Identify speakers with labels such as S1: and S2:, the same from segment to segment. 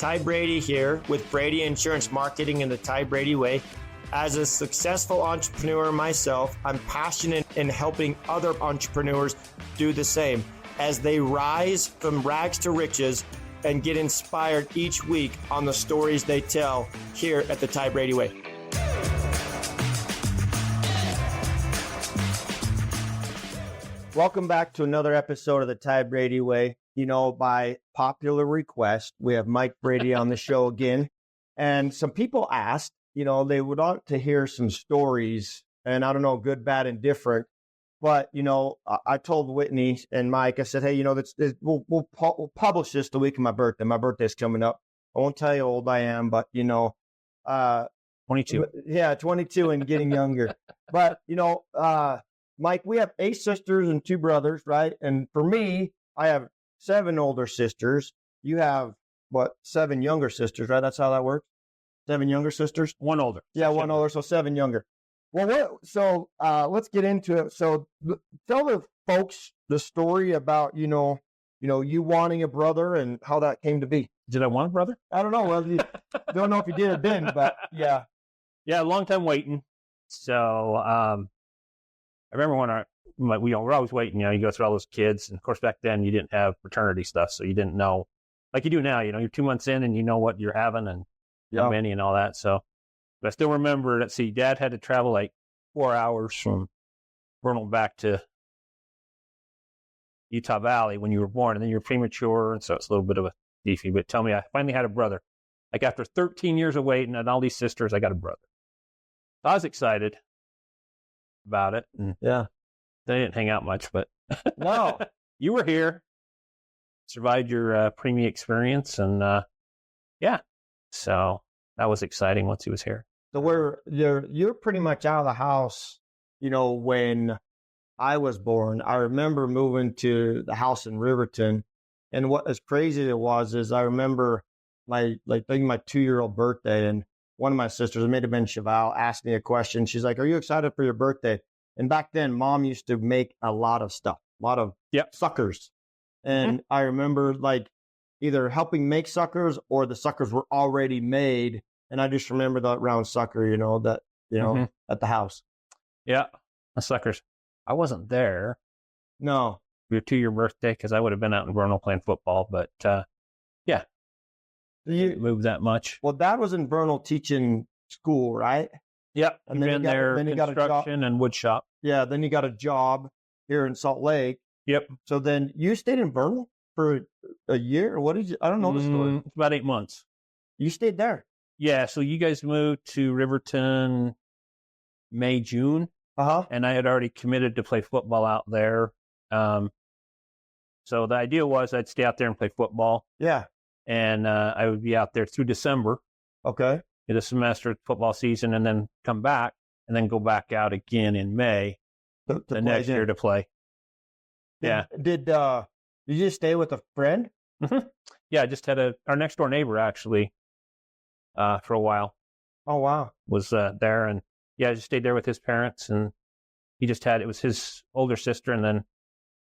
S1: Ty Brady here with Brady Insurance Marketing and the Ty Brady Way. As a successful entrepreneur myself, I'm passionate in helping other entrepreneurs do the same as they rise from rags to riches and get inspired each week on the stories they tell here at the Ty Brady Way. Welcome back to another episode of the Ty Brady Way. You know, by popular request, we have Mike Brady on the show again. And some people asked, you know, they would like to hear some stories, and I don't know, good, bad, and different. But, you know, I told Whitney and Mike, I said, hey, you know, we'll publish this the week of my birthday. My birthday's coming up. I won't tell you how old I am, but, you know.
S2: 22.
S1: Yeah, 22 and getting younger. But, you know, Mike, we have 8 sisters and 2 brothers, right? And for me, I have 7 older sisters. You have, 7 younger sisters, right? That's how that works? 7 younger sisters?
S2: 1 older.
S1: Yeah, 1 older, so 7 younger. Well, let's get into it. So tell the folks the story about, you you wanting a brother and how that came to be.
S2: Did I want a brother?
S1: I don't know. Well, don't know if you did or didn't, but yeah.
S2: Yeah, a long time waiting. So I remember when we were always waiting, you go through all those kids. And of course, back then you didn't have paternity stuff. So you didn't know, like you do now, you're 2 months in and you know what you're having and how many and all that. So, but I still remember, Dad had to travel like 4 hours from Vernal back to Utah Valley when you were born, and then you're premature. And so it's a little bit of a beefy, but tell me, I finally had a brother. Like after 13 years of waiting and all these sisters, I got a brother. So I was excited about it. And
S1: yeah.
S2: They didn't hang out much, but
S1: no,
S2: you were here, survived your preemie experience. And so that was exciting once he was here.
S1: So you're pretty much out of the house, when I was born. I remember moving to the house in Riverton, and what as crazy it was is I remember my 2-year-old birthday, and one of my sisters, it may have been Cheval, asked me a question. She's like, "Are you excited for your birthday?" And back then, Mom used to make a lot of stuff, a lot of suckers, and I remember either helping make suckers or the suckers were already made. And I just remember that round sucker, at the house.
S2: Yeah, the suckers. I wasn't there.
S1: No.
S2: Your 2-year birthday, because I would have been out in Vernal playing football. But, you moved that much.
S1: Well, Dad was in Vernal teaching school, right?
S2: Yep.
S1: And then
S2: he got construction and wood shop.
S1: Yeah, then you got a job here in Salt Lake.
S2: Yep.
S1: So then you stayed in Vernal for a year? What did you? I don't know the story.
S2: About 8 months.
S1: You stayed there?
S2: Yeah. So you guys moved to Riverton May, June.
S1: Uh-huh.
S2: And I had already committed to play football out there. So the idea was I'd stay out there and play football.
S1: Yeah. And
S2: I would be out there through December.
S1: Okay.
S2: Get a semester football season and then come back and then go back out again in May the next year to play.
S1: Did you just stay with a friend?
S2: Mm-hmm. Yeah, I just had our next door neighbor actually for a while.
S1: Oh, wow.
S2: Was there, and I just stayed there with his parents, and it was his older sister and then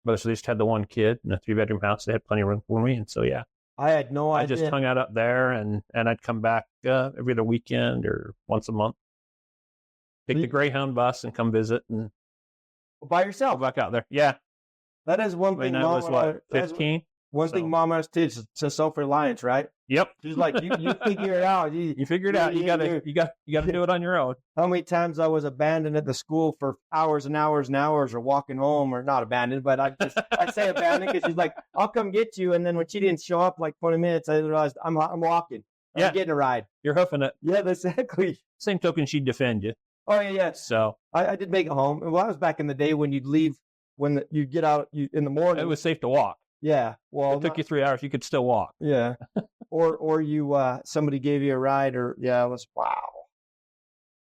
S2: brother, so they just had the one kid in a 3-bedroom house. They had plenty of room for me, and so
S1: I had no idea.
S2: I just hung out up there, and I'd come back every other weekend or once a month. Take the Greyhound bus and come visit, and
S1: by yourself
S2: go back out there. Yeah,
S1: that is one thing.
S2: Mom was 15.
S1: One thing Mom has to teach is self-reliance, right?
S2: Yep.
S1: She's like, you figure it out.
S2: You figure it out. You gotta do it on your own.
S1: How many times I was abandoned at the school for hours and hours and hours, or walking home, or not abandoned, but I say abandoned because she's like, "I'll come get you," and then when she didn't show up, like 20 minutes, I realized I'm walking. I'm getting a ride.
S2: You're hoofing it.
S1: Yeah, exactly.
S2: Same token, she'd defend you.
S1: Oh yeah.
S2: So
S1: I did make it home. Well, I was back in the day when you'd leave you get out in the morning.
S2: It was safe to walk.
S1: Yeah. Well,
S2: it took you 3 hours. You could still walk.
S1: Yeah. or you somebody gave you a ride, or it was wow.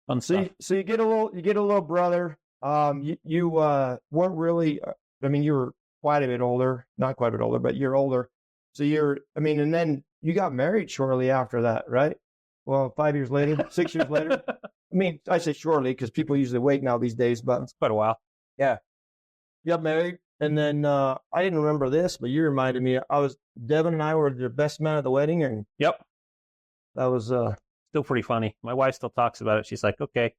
S2: Fun stuff.
S1: So you get a little brother. You weren't really. I mean, you were quite a bit older, not quite a bit older, but you're older. So and then you got married shortly after that, right? Well, 5 years later, 6 years later. I mean, I say shortly because people usually wait now these days, but
S2: it's quite a while.
S1: Yeah. You got married. And then I didn't remember this, but you reminded me. Devin and I were the best men at the wedding, and
S2: Yep.
S1: that was
S2: Still pretty funny. My wife still talks about it. She's like, okay.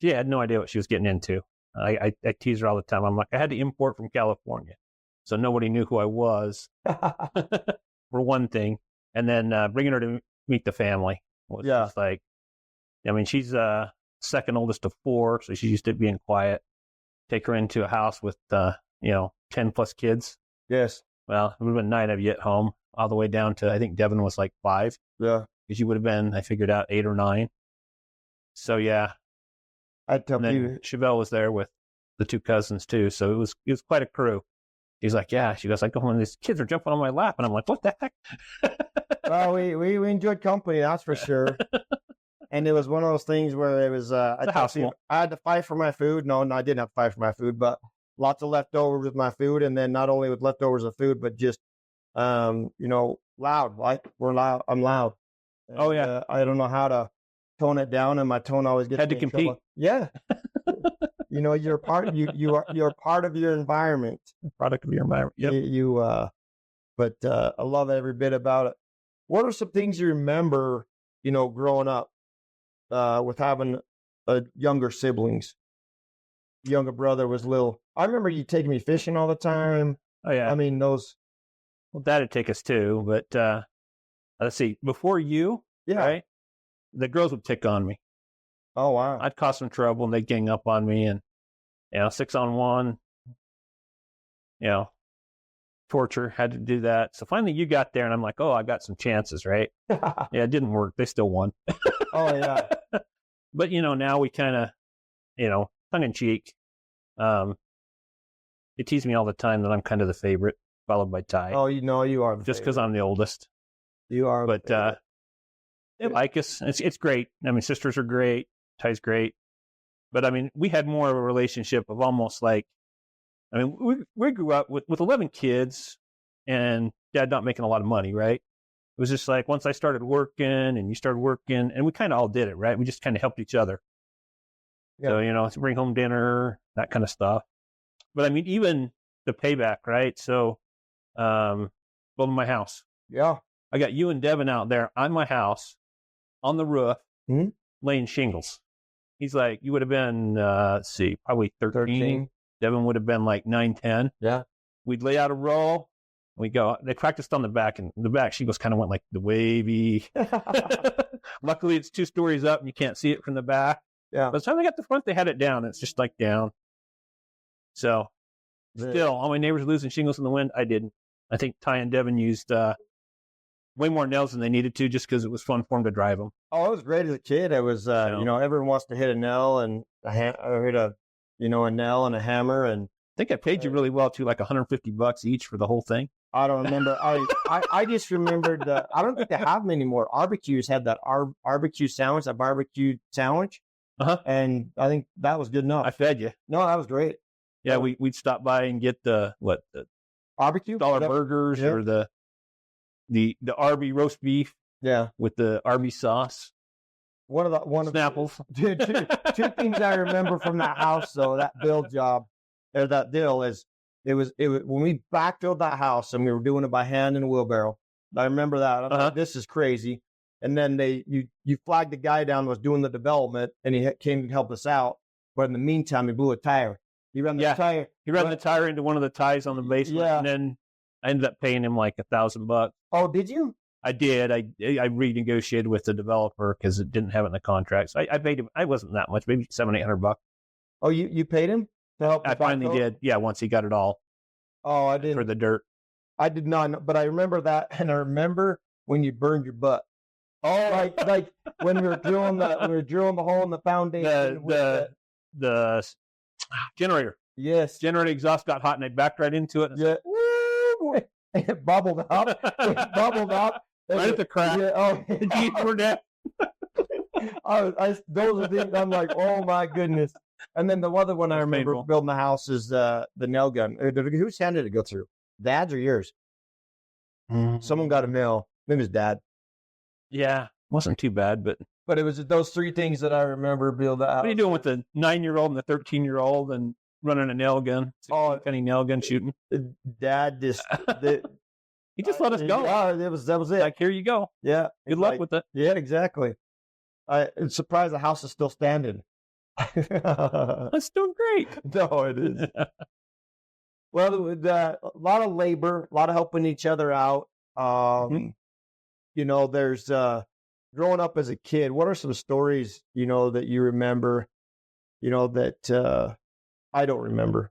S2: She had no idea what she was getting into. I tease her all the time. I'm like, I had to import from California, so nobody knew who I was, for one thing. And then bringing her to meet the family was just like, I mean, she's second oldest of 4, so she's used to being quiet. Take her into a house with 10 plus kids.
S1: Yes.
S2: Well, it would have been 9 of you at home, all the way down to, I think Devin was like 5.
S1: Yeah.
S2: Because you would have been, I figured out, 8 or 9. So yeah.
S1: I tell
S2: you, Chevelle was there with the 2 cousins too, so it was quite a crew. He's like, yeah. She goes, I go home and these kids are jumping on my lap, and I'm like, what the heck?
S1: Well, we enjoyed company, that's for sure. And it was one of those things where it was I had to fight for my food. No, I didn't have to fight for my food, but lots of leftovers with my food, and then not only with leftovers of food, but just loud. Like we're loud. I'm loud. And,
S2: oh yeah.
S1: I don't know how to tone it down, and my tone always gets
S2: had to compete.
S1: Trouble. Yeah. You're part. You're part of your environment.
S2: Product of your environment. Yep.
S1: But I love every bit about it. What are some things you remember? Growing up with having younger siblings. Younger brother was little. I remember you taking me fishing all the time.
S2: Oh yeah.
S1: I mean those.
S2: Well, Dad'd take us too, but let's see. Before you, right? The girls would pick on me.
S1: Oh wow!
S2: I'd cause some trouble, and they'd gang up on me, and 6-on-1. Torture. Had to do that. So finally, you got there, and I'm like, oh, I got some chances, right? Yeah, it didn't work. They still won.
S1: Oh yeah.
S2: But now we kind of, tongue in cheek. They tease me all the time that I'm kind of the favorite, followed by Ty.
S1: Oh, you are
S2: just because I'm the oldest.
S1: You are,
S2: but they like us. It's great. I mean, sisters are great. Ty's great. But I mean, we had more of a relationship of almost like, I mean, we grew up with 11 kids, and Dad not making a lot of money, right? It was just like once I started working and you started working, and we kind of all did it, right? We just kind of helped each other. Yeah. So, bring home dinner, that kind of stuff. But I mean, even the payback, right? So, building my house.
S1: Yeah.
S2: I got you and Devin out there on my house, on the roof, laying shingles. He's like, you would have been, probably 13. Devin would have been like 9, 10.
S1: Yeah.
S2: We'd lay out a roll. We go. They practiced on the back, and the back shingles kind of went like the wavy. Luckily, it's 2 stories up, and you can't see it from the back.
S1: Yeah.
S2: By the time they got to the front, they had it down. It's just like down. So, still, all my neighbors were losing shingles in the wind. I didn't. I think Ty and Devin used way more nails than they needed to, just because it was fun for them to drive them.
S1: Oh, it was great as a kid. It was, everyone wants to hit a nail and hit a nail and a hammer. And
S2: I think I paid you really well too, like $150 each for the whole thing.
S1: I don't remember. I just remembered I don't think they have them anymore. Barbecues had that barbecue sandwich, and I think that was good enough.
S2: I fed you.
S1: No, that was great.
S2: Yeah, we'd stop by and get the
S1: barbecue
S2: dollar burgers or the Arby roast beef.
S1: Yeah,
S2: with the Arby sauce.
S1: One of
S2: Snapples.
S1: Two things I remember from that house, though, that build job or that deal is it was when we backfilled that house and we were doing it by hand in a wheelbarrow. I remember that. I'm like, this is crazy. And then you flagged the guy down who was doing the development, and he came to help us out. But in the meantime, he blew a tire. He ran the tire.
S2: He ran the tire into one of the ties on the basement, and then I ended up paying him like $1,000.
S1: Oh, did you?
S2: I did. I renegotiated with the developer because it didn't have it in the contract. So I paid him. I wasn't that much, maybe $700-800.
S1: Oh, you paid him to help?
S2: I finally did. Yeah, once he got it all.
S1: Oh, I didn't.
S2: For the dirt.
S1: I did not, but I remember that, and I remember when you burned your butt. Oh, like when we were drilling the hole in the foundation.
S2: The generator.
S1: Yes.
S2: Generator exhaust got hot, and I backed right into it.
S1: Yeah. And it bubbled up.
S2: Right at the crack.
S1: Yeah, oh,
S2: the Jeep were dead.
S1: Those are things I'm like, oh my goodness. And then the other one I remember building the house is the nail gun. Whose hand did it go through? Dad's or yours?
S2: Mm-hmm.
S1: Someone got a nail. Maybe his dad.
S2: Yeah, wasn't too bad, but
S1: it was those 3 things that I remember build out.
S2: What are you doing with the 9-year-old and the 13-year-old and running a nail gun, penny nail gun shooting.
S1: Dad just
S2: he just let us go.
S1: That was it.
S2: Like, here you go.
S1: Yeah.
S2: Good luck with it.
S1: Yeah, exactly. I'm surprised the house is still standing.
S2: That's doing great.
S1: No, it is. Well, a lot of labor, a lot of helping each other out. You know, there's growing up as a kid. What are some stories, you know, that you remember, you know, that I don't remember?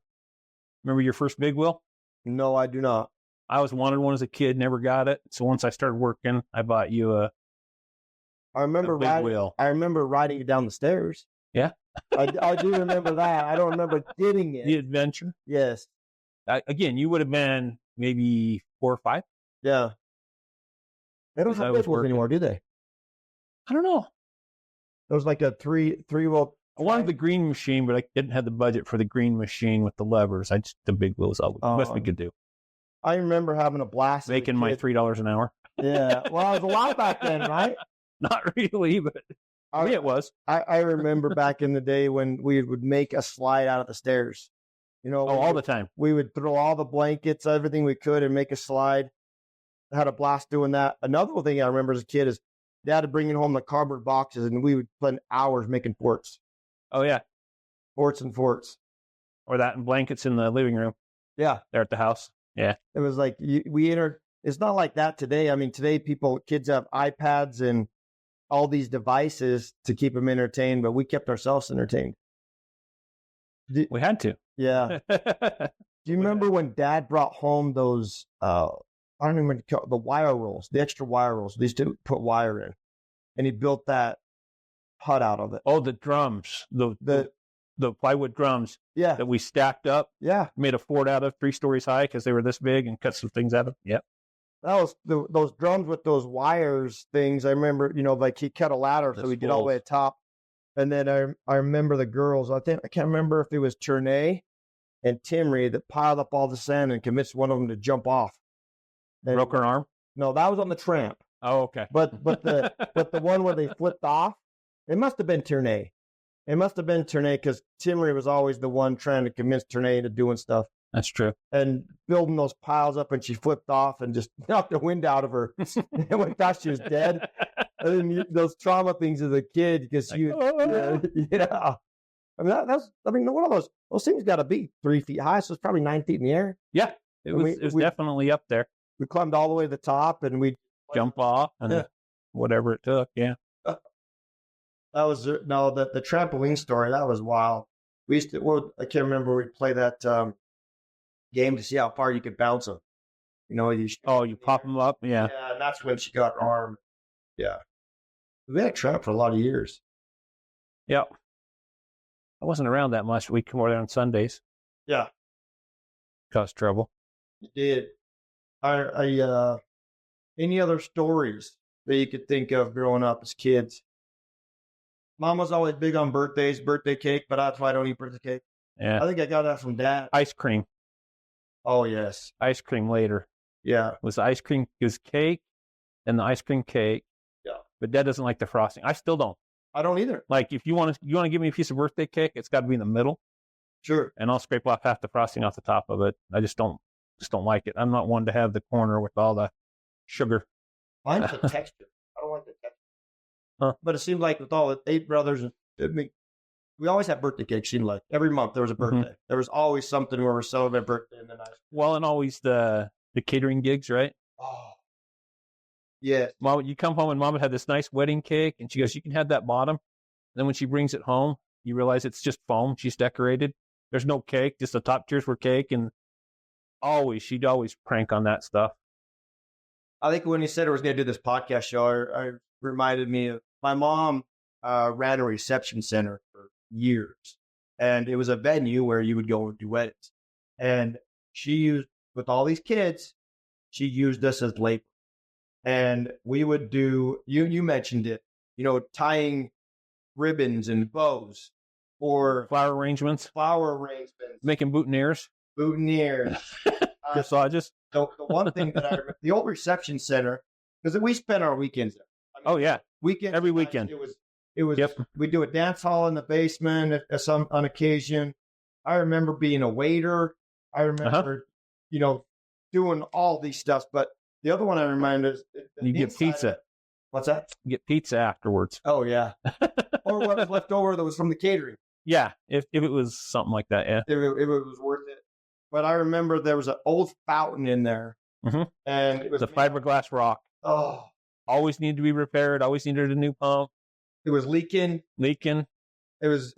S2: Remember your first big wheel?
S1: No, I do not.
S2: I was wanted one as a kid, never got it. So once I started working, I bought you a big wheel.
S1: I remember riding it down the stairs.
S2: Yeah.
S1: I do remember that. I don't remember getting it.
S2: The adventure.
S1: Yes.
S2: Again, you would have been maybe 4 or 5.
S1: Yeah. They don't have big wheels anymore, do they?
S2: I don't know.
S1: There was like a three-wheel.
S2: I wanted the green machine, but I didn't have the budget for the green machine with the levers. The big wheels. Best we could do.
S1: I remember having a blast.
S2: Making my $3 an hour.
S1: Yeah. Well, it was a lot back then, right?
S2: Not really, but for me it was.
S1: I remember back in the day when we would make a slide out of the stairs. You know,
S2: all the time.
S1: We would throw all the blankets, everything we could, and make a slide. I had a blast doing that. Another thing I remember as a kid is Dad would bring home the cardboard boxes, and we would spend hours making forts.
S2: Oh, yeah.
S1: Forts and forts.
S2: Or that and blankets in the living room.
S1: Yeah.
S2: There at the house. Yeah.
S1: It was like it's not like that today. I mean, today kids have iPads and all these devices to keep them entertained, but we kept ourselves entertained.
S2: We had to.
S1: Yeah. Do you remember when Dad brought home those, I don't even know, the wire rolls, the extra wire rolls? They used to put wire in. And he built that hut out of it.
S2: Oh, the drums, the plywood drums.
S1: Yeah.
S2: That we stacked up.
S1: Yeah.
S2: Made a fort out of 3 stories high because they were this big and cut some things out of. Yep.
S1: That was those drums with those wires things. I remember, you know, like he cut a ladder so we'd get all the way to the top. And then I remember the girls. I can't remember if it was Ternay and Timry that piled up all the sand and convinced one of them to jump off. And,
S2: broke her arm?
S1: No, that was on the tramp.
S2: Oh, okay.
S1: But the one where they flipped off, it must have been Ternay. It must have been Ternay because Timry was always the one trying to convince Ternay into doing stuff.
S2: That's true.
S1: And building those piles up, and she flipped off and just knocked the wind out of her. And we thought she was dead. And then those trauma things as a kid, because yeah. I mean, one of those things got to be 3 feet high, so it's probably 9 feet in the air.
S2: Yeah, it was definitely up there.
S1: We climbed all the way to the top, and we
S2: jump off and whatever it took. Yeah,
S1: that was the trampoline story. That was wild. We used to. I can't remember. We'd play that game to see how far you could bounce them. You know, you
S2: pop them up. Yeah,
S1: yeah, and that's when she got her arm. Yeah, we had a tramp for a lot of years.
S2: Yeah, I wasn't around that much. We'd come over there on Sundays.
S1: Yeah,
S2: caused trouble.
S1: You did. Any other stories that you could think of growing up as kids? Mom was always big on birthday cake, but that's why I don't eat birthday cake.
S2: Yeah,
S1: I think I got that from Dad.
S2: Ice cream.
S1: Oh yes,
S2: ice cream later. Yeah, it was ice cream. It was cake, and the ice cream cake.
S1: Yeah,
S2: but Dad doesn't like the frosting. I still don't.
S1: I don't either.
S2: Like if you want to give me a piece of birthday cake, it's got to be in the middle.
S1: Sure.
S2: And I'll scrape off half the frosting off the top of it. I just don't like it. I'm not one to have the corner with all the sugar.
S1: Mine's the texture. I don't like the texture. Huh. But it seemed like with all the 8 brothers, we always had birthday cake. Seemed like every month there was a birthday. Mm-hmm. There was always something where we're celebrating birthday and then
S2: and always the catering gigs, right?
S1: Oh, yeah.
S2: Mom, you come home and Mom would have this nice wedding cake, and she goes, "You can have that bottom." And then when she brings it home, you realize it's just foam. She's decorated. There's no cake, just the top tiers were cake, and she'd always prank on that stuff.
S1: I think when he said I was going to do this podcast show, I reminded me of my mom ran a reception center for years, and it was a venue where you would go and do weddings. And she used, with all these kids, she used us as labor. And we would do, you mentioned it, tying ribbons and bows, or
S2: flower arrangements, making boutonnieres. Corsages.
S1: The one thing that I remember, the old reception center, because we spent our weekends there.
S2: Every weekend.
S1: It was. Yep. We do a dance hall in the basement on occasion. I remember being a waiter. I remember, doing all these stuff. But the other one I remember is
S2: you get pizza.
S1: What's that?
S2: You get pizza afterwards.
S1: Oh, yeah. Or what was left over that was from the catering.
S2: Yeah, if it was something like that, yeah.
S1: If it was worth it. But I remember there was an old fountain in there.
S2: Mm-hmm.
S1: And it was
S2: the fiberglass rock.
S1: Oh.
S2: Always needed to be repaired. Always needed a new pump.
S1: It was leaking.
S2: It
S1: was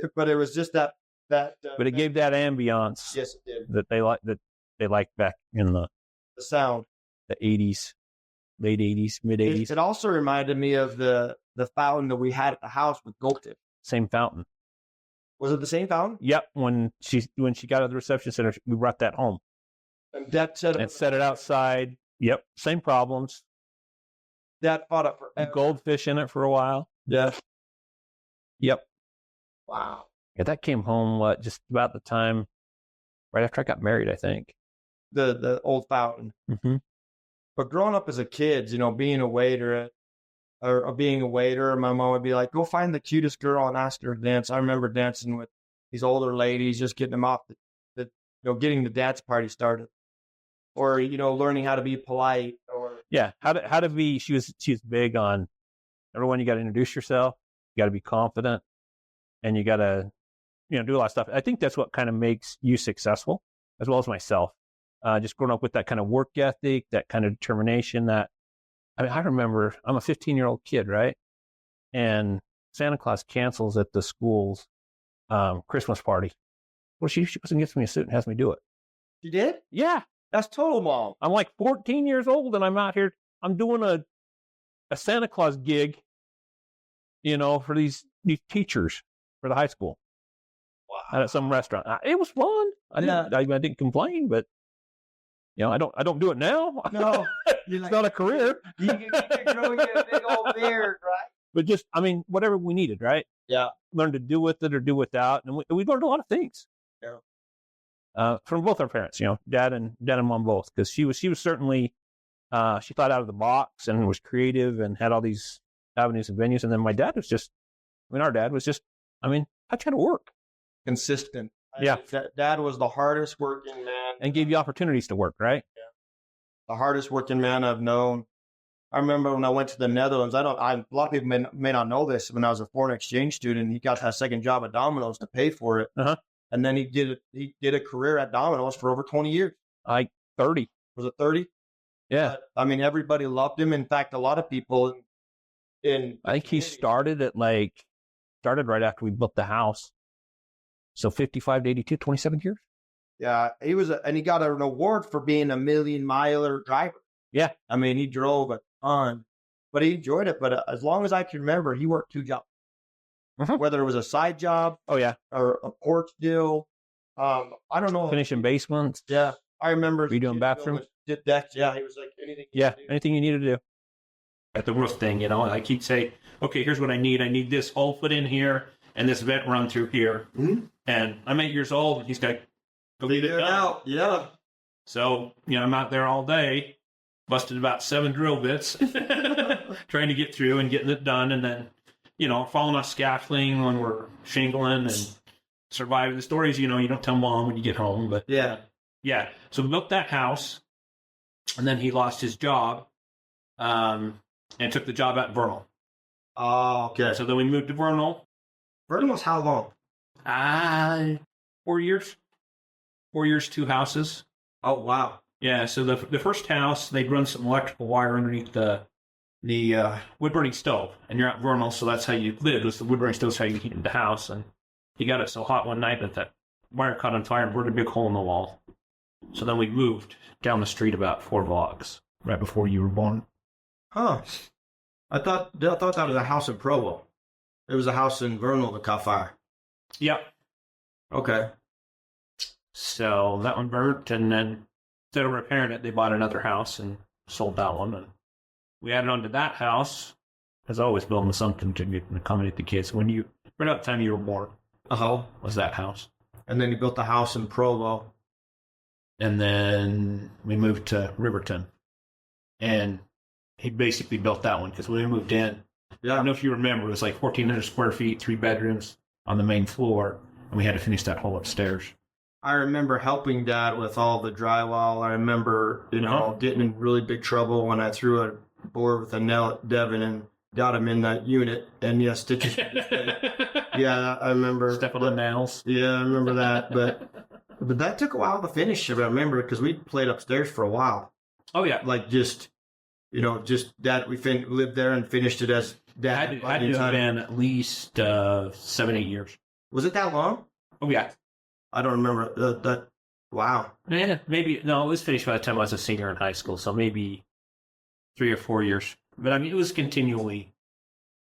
S1: just that. But
S2: it gave that ambiance.
S1: Yes, it did.
S2: That they liked back in the
S1: sound.
S2: The 80s, late 80s, mid 80s.
S1: It also reminded me of the fountain that we had at the house with goat tip.
S2: Same fountain.
S1: Was it the same fountain?
S2: Yep. When she got out of the reception center, we brought that home.
S1: And Dad set
S2: it outside. Yep. Same problems.
S1: Dad fought it forever.
S2: Goldfish in it for a while.
S1: Yeah.
S2: Yep.
S1: Wow.
S2: Yeah, that came home just about the time right after I got married, I think.
S1: The old fountain.
S2: Mm-hmm.
S1: But growing up as a kid, being a waiter or being a waiter, my mom would be like, "Go find the cutest girl and ask her to dance." I remember dancing with these older ladies, just getting them off getting the dance party started, or learning how to be polite, or
S2: how to be. She was big on everyone. You got to introduce yourself. You got to be confident, and you got to do a lot of stuff. I think that's what kind of makes you successful, as well as myself. Just growing up with that kind of work ethic, that kind of determination. I remember I'm a 15-year-old kid, right? And Santa Claus cancels at the school's Christmas party. Well, she goes and gets me a suit and has me do it.
S1: She did?
S2: Yeah.
S1: That's total mom.
S2: I'm like 14 years old and I'm out here. I'm doing a Santa Claus gig, for these teachers for the high school.
S1: Wow.
S2: At some restaurant. It was fun. I didn't complain, but I don't do it now.
S1: No,
S2: it's not a career.
S1: You can grow you a big old beard, right?
S2: But just, whatever we needed, right?
S1: Yeah.
S2: Learn to do with it or do without, and we learned a lot of things.
S1: Yeah.
S2: From both our parents, dad and mom both, because she was certainly she thought out of the box and was creative and had all these avenues and venues. And then my dad was just, our dad was just, I try to work.
S1: Consistent.
S2: Yeah.
S1: Dad was the hardest working man.
S2: And gave you opportunities to work, right?
S1: Yeah. The hardest working man I've known. I remember when I went to the Netherlands, a lot of people may not know this. When I was a foreign exchange student, he got that second job at Domino's to pay for it.
S2: Uh-huh.
S1: And then he did a career at Domino's for over 20 years.
S2: 30.
S1: Was it 30?
S2: Yeah.
S1: But, everybody loved him. In fact, a lot of people I think
S2: he started right after we built the house. So 55 to 82, 27 years.
S1: Yeah, he was, and he got an award for being a 1,000,000-miler driver.
S2: Yeah.
S1: He drove a ton, but he enjoyed it. But as long as I can remember, he worked 2 jobs.
S2: Uh-huh.
S1: Whether it was a side job.
S2: Oh, yeah.
S1: Or a porch deal. I don't know.
S2: Finishing basements.
S1: Yeah. I remember.
S2: Redoing bathrooms.
S1: Did decks. Yeah, he was like, anything.
S2: Anything you need to do. At the roof thing, I keep saying, okay, here's what I need. I need this hole put in here and this vent run through here.
S1: Mm-hmm.
S2: And I'm 8 years old, and he's got to leave it out.
S1: Yeah.
S2: So, I'm out there all day, busted about 7 drill bits, trying to get through and getting it done. And then, falling off scaffolding when we're shingling and surviving the stories, you don't tell mom when you get home. But yeah. So we built that house, and then he lost his job and took the job out in Vernal.
S1: Oh, okay.
S2: So then we moved to Vernal.
S1: Vernal was how long?
S2: 4 years. 4 years, 2 houses.
S1: Oh, wow.
S2: Yeah, so the first house, they'd run some electrical wire underneath the wood-burning stove. And you're at Vernal, so that's how you lived. Was the wood-burning stove is how you heated the house. And he got it so hot one night that wire caught on fire and burned a big hole in the wall. So then we moved down the street about 4 blocks right before you were born.
S1: Huh. I thought that was a house in Provo. It was a house in Vernal that caught fire.
S2: Yep.
S1: Okay.
S2: So that one burnt, and then instead of repairing it, they bought another house and sold that one. And we added on to that house, as always, building something to accommodate the kids. Right about the time you were born, was that house.
S1: And then you built the house in Provo.
S2: And then we moved to Riverton. And he basically built that one, because when we moved in, I don't know if you remember, it was like 1,400 square feet, 3 bedrooms on the main floor, and we had to finish that whole upstairs.
S1: I remember helping Dad with all the drywall. I remember, getting in really big trouble when I threw a board with a nail at Devin and got him in that unit. And stitches. Yeah, I remember.
S2: Stepping on nails.
S1: Yeah, I remember that. But that took a while to finish. I remember because we played upstairs for a while.
S2: Oh yeah,
S1: like just that we lived there and finished it as Dad.
S2: Had to have been at least 7-8 years.
S1: Was it that long?
S2: Oh yeah.
S1: I don't remember that. Wow.
S2: Yeah, maybe. No, it was finished by the time I was a senior in high school, so maybe 3 or 4 years. But I mean, it was continually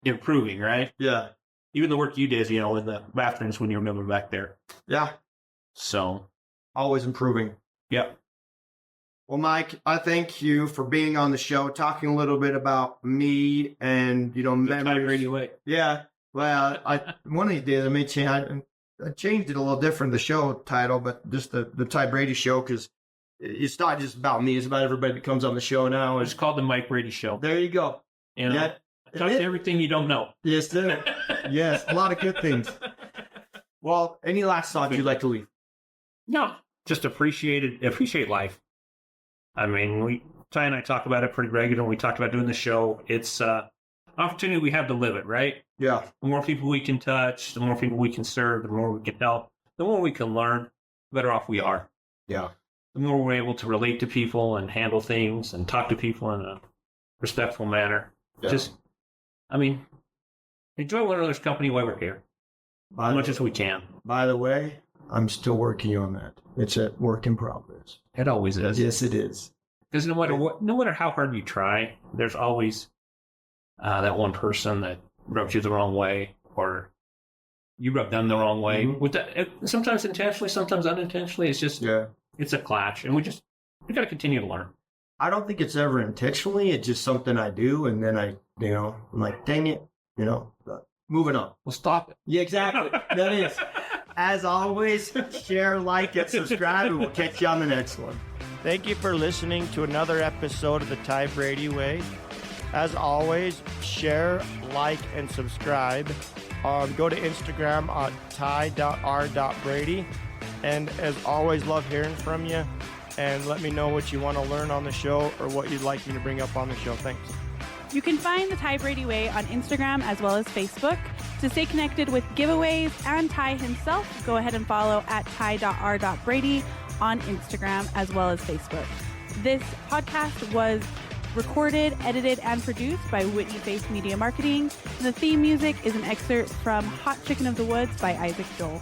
S2: improving, right?
S1: Yeah.
S2: Even the work you did, in the bathrooms when you remember back there.
S1: Yeah.
S2: So.
S1: Always improving.
S2: Yep.
S1: Well, Mike, I thank you for being on the show, talking a little bit about me and, memories.
S2: Ty Brady Way.
S1: Yeah. Well, one of these days I may change. I changed it a little different, the show title, but just the Ty Brady Show, because it's not just about me. It's about everybody that comes on the show now.
S2: It's called the Mike Brady Show.
S1: There you go.
S2: Talk to everything you don't know.
S1: Yes, sir. Yes, a lot of good things. Well, any last thoughts you'd like to leave?
S2: No, just appreciate life. I mean, Ty and I talk about it pretty regularly. We talked about doing the show. It's an opportunity we have to live it, right?
S1: Yeah.
S2: The more people we can touch, the more people we can serve, the more we can help, the more we can learn, the better off we are.
S1: Yeah.
S2: The more we're able to relate to people and handle things and talk to people in a respectful manner. Yeah. Enjoy one another's company while we're here. As much as we can.
S1: By the way, I'm still working on that. It's a work in progress.
S2: It always is.
S1: Yes, it is.
S2: Because no matter how hard you try, there's always that one person that rubs you the wrong way, or you rub them the wrong way. Mm-hmm. With that, sometimes intentionally, sometimes unintentionally. It's just it's a clash, and we got to continue to learn.
S1: I don't think it's ever intentionally. It's just something I do, and then I'm like, dang it, moving on.
S2: Well, stop it.
S1: Yeah, exactly. That is. As always, share, like, and subscribe, and we'll catch you on the next one. Thank you for listening to another episode of the Ty Brady Way. As always, share, like, and subscribe. Go to Instagram at ty.r.brady. And as always, love hearing from you. And let me know what you want to learn on the show or what you'd like me to bring up on the show. Thanks.
S3: You can find the Ty Brady Way on Instagram as well as Facebook. To stay connected with giveaways and Ty himself, go ahead and follow at ty.r.brady on Instagram as well as Facebook. This podcast was recorded, edited, and produced by Whitney Face Media Marketing. And the theme music is an excerpt from Hot Chicken of the Woods by Isaac Joel.